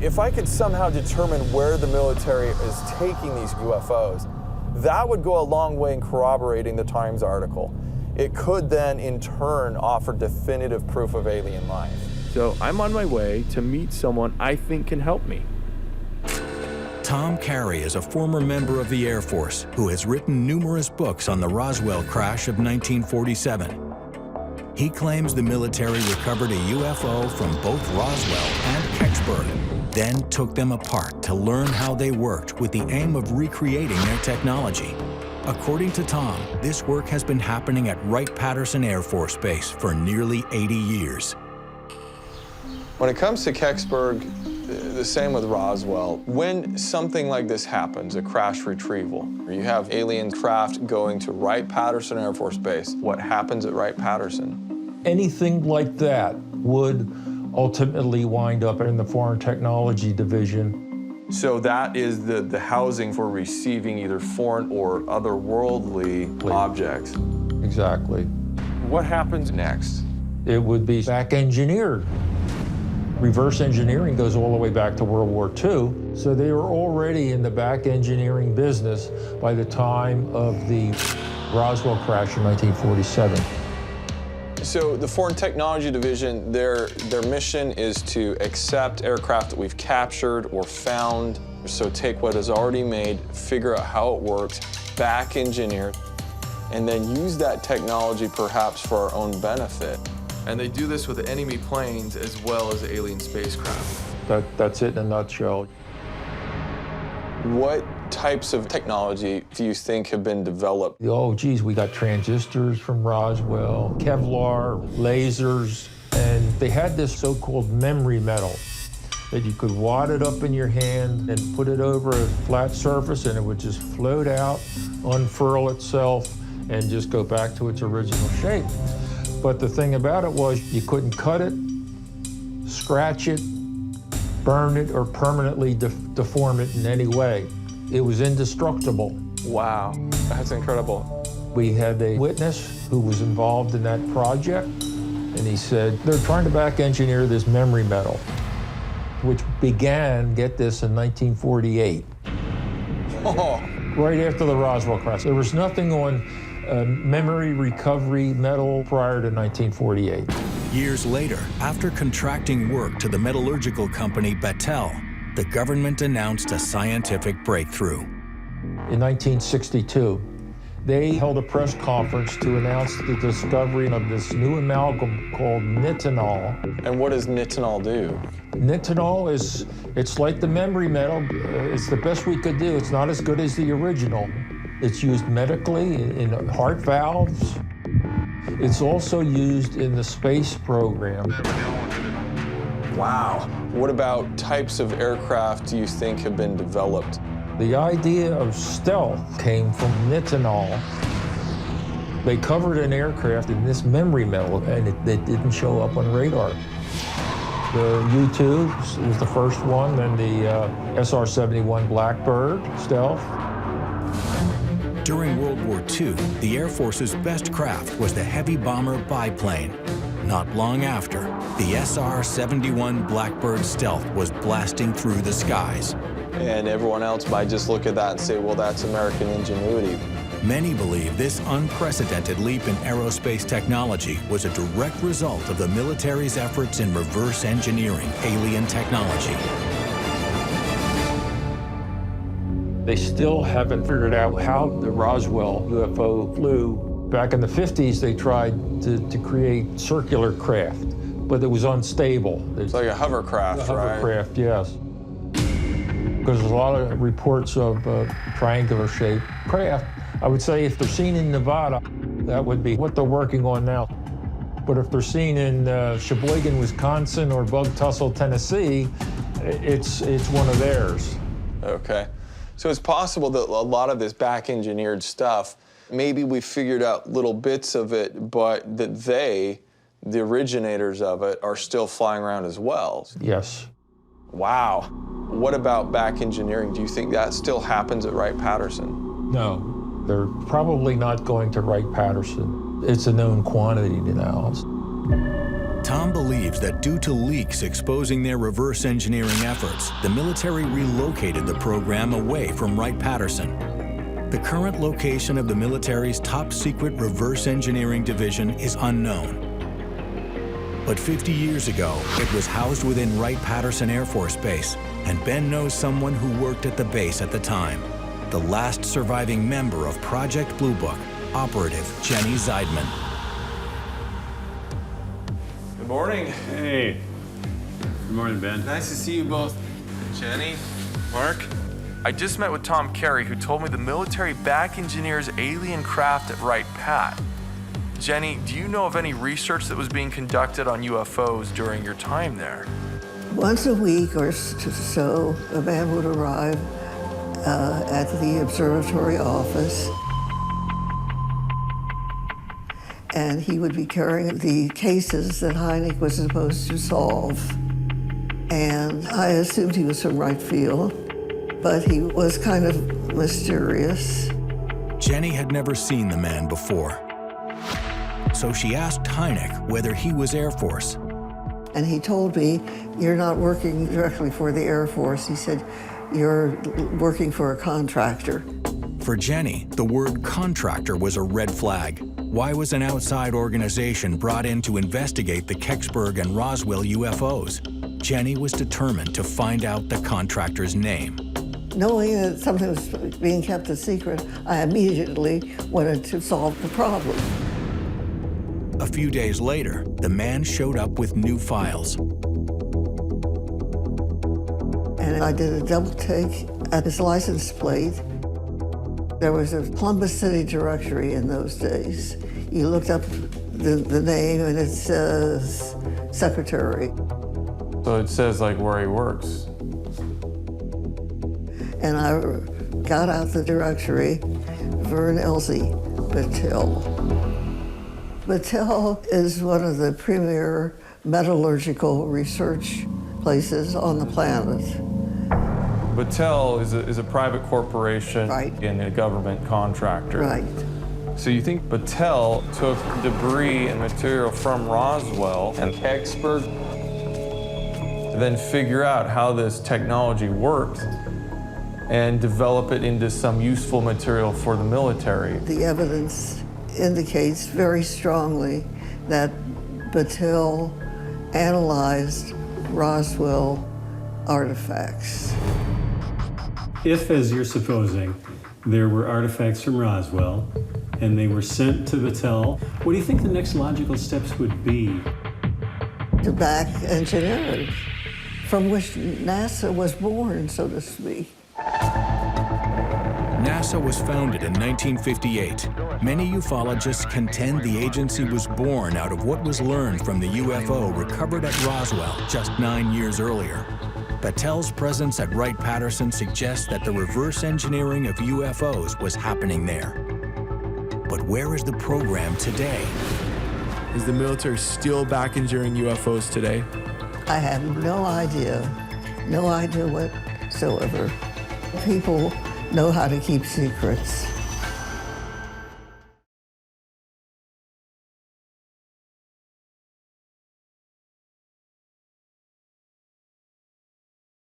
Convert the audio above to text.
If I could somehow determine where the military is taking these UFOs, that would go a long way in corroborating the Times article. It could then, in turn, offer definitive proof of alien life. So I'm on my way to meet someone I think can help me. Tom Carey is a former member of the Air Force who has written numerous books on the Roswell crash of 1947. He claims the military recovered a UFO from both Roswell and Kecksburg, then took them apart to learn how they worked with the aim of recreating their technology. According to Tom, this work has been happening at Wright-Patterson Air Force Base for nearly 80 years. When it comes to Kecksburg, the same with Roswell. When something like this happens, a crash retrieval, you have alien craft going to Wright-Patterson Air Force Base, what happens at Wright-Patterson? Anything like that would ultimately wind up in the Foreign Technology Division. So that is the housing for receiving either foreign or otherworldly objects. Exactly. What happens next? It would be back engineered. Reverse engineering goes all the way back to World War II, so they were already in the back engineering business by the time of the Roswell crash in 1947. So the Foreign Technology Division, their mission is to accept aircraft that we've captured or found. So take what is already made, figure out how it works, back engineer, and then use that technology perhaps for our own benefit. And they do this with enemy planes as well as alien spacecraft. That's it in a nutshell. What types of technology do you think have been developed? Oh, geez, we got transistors from Roswell, Kevlar, lasers, and they had this so-called memory metal that you could wad it up in your hand and put it over a flat surface and it would just float out, unfurl itself, and just go back to its original shape. But the thing about it was you couldn't cut it, scratch it, burn it, or permanently deform it in any way. It was indestructible. Wow, that's incredible. We had a witness who was involved in that project, and he said, they're trying to back engineer this memory metal, which began, get this, in 1948. Oh. Right after the Roswell crash. There was nothing on memory recovery metal prior to 1948. Years later, after contracting work to the metallurgical company Battelle, the government announced a scientific breakthrough. In 1962, they held a press conference to announce the discovery of this new amalgam called nitinol. And what does nitinol do? Nitinol it's like the memory metal. It's the best we could do. It's not as good as the original. It's used medically in heart valves. It's also used in the space program. Wow. What about types of aircraft do you think have been developed? The idea of stealth came from nitinol. They covered an aircraft in this memory metal, and it didn't show up on radar. The U-2 was the first one, then the SR-71 Blackbird stealth. During World War II, the Air Force's best craft was the heavy bomber biplane. Not long after, the SR-71 Blackbird stealth was blasting through the skies. And everyone else might just look at that and say, well, that's American ingenuity. Many believe this unprecedented leap in aerospace technology was a direct result of the military's efforts in reverse engineering alien technology. They still haven't figured out how the Roswell UFO flew. Back in the 50s, they tried to create circular craft, but it was unstable. It's like a hovercraft, right? Hovercraft, yes. Because there's a lot of reports of triangular-shaped craft. I would say if they're seen in Nevada, that would be what they're working on now. But if they're seen in Sheboygan, Wisconsin, or Bug Tussle, Tennessee, it's one of theirs. Okay. So it's possible that a lot of this back-engineered stuff, maybe we figured out little bits of it, but that they, the originators of it, are still flying around as well. Yes. Wow. What about back engineering? Do you think that still happens at Wright-Patterson? No, they're probably not going to Wright-Patterson. It's a known quantity now. Tom believes that due to leaks exposing their reverse engineering efforts, the military relocated the program away from Wright-Patterson. The current location of the military's top-secret reverse engineering division is unknown. But 50 years ago, it was housed within Wright-Patterson Air Force Base, and Ben knows someone who worked at the base at the time, the last surviving member of Project Blue Book, Operative Jennie Zeidman. Good morning. Hey. Good morning, Ben. Nice to see you both. Jenny, Mark. I just met with Tom Carey, who told me the military back engineers alien craft at Wright-Pat. Jenny, do you know of any research that was being conducted on UFOs during your time there? Once a week or so, a man would arrive at the observatory office, and he would be carrying the cases that Hynek was supposed to solve. And I assumed he was from Wright Field, but he was kind of mysterious. Jenny had never seen the man before, so she asked Hynek whether he was Air Force. And he told me, "You're not working directly for the Air Force." He said, "You're working for a contractor." For Jenny, the word contractor was a red flag. Why was an outside organization brought in to investigate the Kecksburg and Roswell UFOs? Jenny was determined to find out the contractor's name. Knowing that something was being kept a secret, I immediately wanted to solve the problem. A few days later, the man showed up with new files. And I did a double take at his license plate. There was a Columbus City directory in those days. You looked up the name and it says secretary. So it says like where he works. And I got out the directory, Vern Elsie, Battelle. Battelle is one of the premier metallurgical research places on the planet. Battelle is a private corporation Right. and a government contractor. Right. So you think Battelle took debris and material from Roswell and Kecksburg, then figure out how this technology worked and develop it into some useful material for the military. The evidence indicates very strongly that Battelle analyzed Roswell artifacts. If, as you're supposing, there were artifacts from Roswell and they were sent to Battelle, what do you think the next logical steps would be? To back engineering, from which NASA was born, so to speak. NASA was founded in 1958. Many ufologists contend the agency was born out of what was learned from the UFO recovered at Roswell just 9 years earlier. Battelle's presence at Wright-Patterson suggests that the reverse engineering of UFOs was happening there. But where is the program today? Is the military still back engineering UFOs today? I have no idea whatsoever. People know how to keep secrets.